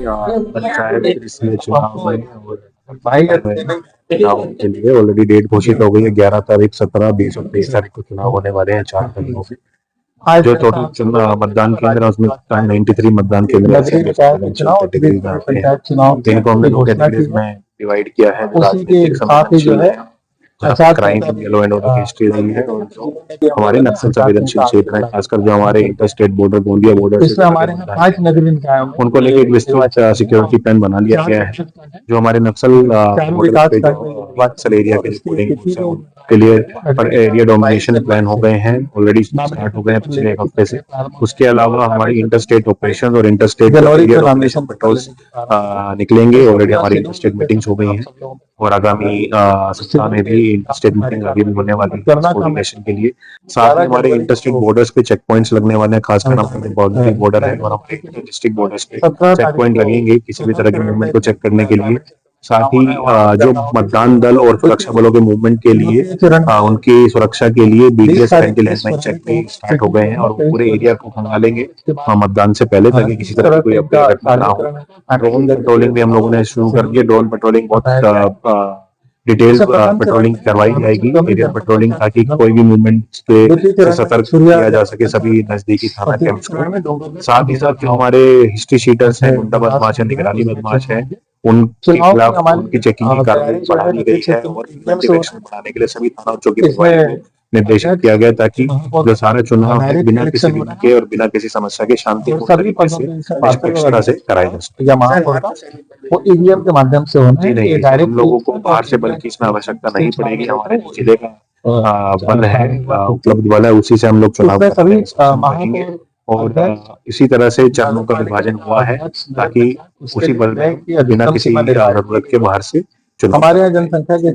पंचायत इसलिए चुनाव में और चुनाव के लिए ऑलरेडी डेट घोषित हो गई है। 11 तारीख, 17, 20 और 23 तारीख को चुनाव होने वाले हैं 4 तारीखों से। जो टोटल मतदान केंद्र है उसमें 93 मतदान केंद्र इनको हमने 2 कैटेगरीज में डिवाइड किया है। राजनीतिक संवेदनशील है, क्राइम येलो एंड ऑर्डर की हिस्ट्री रही है, और जो हमारे नक्सल संवेदनशील क्षेत्र है, खासकर जो हमारे inter state border, Gondia border से हमारे 5 नगरीय निकाय उनको लेकर एक विस्तृत सिक्योरिटी प्लान बना लिया गया है। जो हमारे नक्सल एरिया के लिए एरिया डोमिनेशन प्लान हो गए हैं, ऑलरेडी स्टार्ट हो गए हैं पिछले एक हफ्ते से। उसके अलावा हमारी इंटर स्टेट ऑपरेशन और inter state area domination patrols निकलेंगे। ऑलरेडी हमारी इंटर स्टेट मीटिंग्स हो गई हैं और आगामी सप्ताह में भी इंटर स्टेट मीटिंग आगे भी होने वाली है कोऑर्डिनेशन के लिए। साथ में हमारे इंटर स्टेट बॉर्डर्स पे चेक पॉइंट्स लगने वाले हैं, खासकर हमारे बाउंड्री बॉर्डर है और हमारे डिस्ट्रिक्ट बॉर्डर्स पे चेक पॉइंट लगेंगे किसी भी तरह के मूवमेंट को चेक करने के लिए। साथ ही जो मतदान दल और सुरक्षा बलों के मूवमेंट के लिए उनकी सुरक्षा के लिए बीटीएस के लैंडमाइन चेक भी स्टार्ट हो गए हैं और पूरे एरिया को खंगालेंगे मतदान से पहले, ताकि किसी तरह की कोई अपडेट ना हो। ड्रोन पेट्रोलिंग भी हम लोगों ने शुरू कर दी। ड्रोन पेट्रोलिंग बहुत डिटेल पेट्रोलिंग करवाई जाएगी, एरियल पेट्रोलिंग, ताकि कोई भी मूवमेंट से सतर्क किया जा सके सभी नजदीकी थाना कैंप्स को। साथ ही साथ जो हमारे हिस्ट्री शीटर्स हैं, गुंडा बदमाश है, निगरानी बदमाश है, उनके खिलाफ उनकी चेकिंग की कार्रवाई बढ़ा दी गई है और इंवेस्टिगेशन बढ़ाने के लिए सभी थाना के निर्देशित किया गया, ताकि जो सारे चुनाव है बिना किसी विघ्न के और बिना किसी समस्या के शांतिपूर्ण तरीके से निष्पक्षता से कराए जा सके। वो ईवीएम के माध्यम से होना है। नहीं, हम लोगों को बाहर से बल की इसमें आवश्यकता नहीं पड़ेगी। हमारे जिले का बल है, उपलब्ध बल है, उसी से हम लोग चुनाव करेंगे और इसी तरह से चरणों का विभाजन हुआ है, ताकि उसी बल में बिना किसी जरूरत के बाहर से चुनाव। हमारे यहाँ जनसंख्या के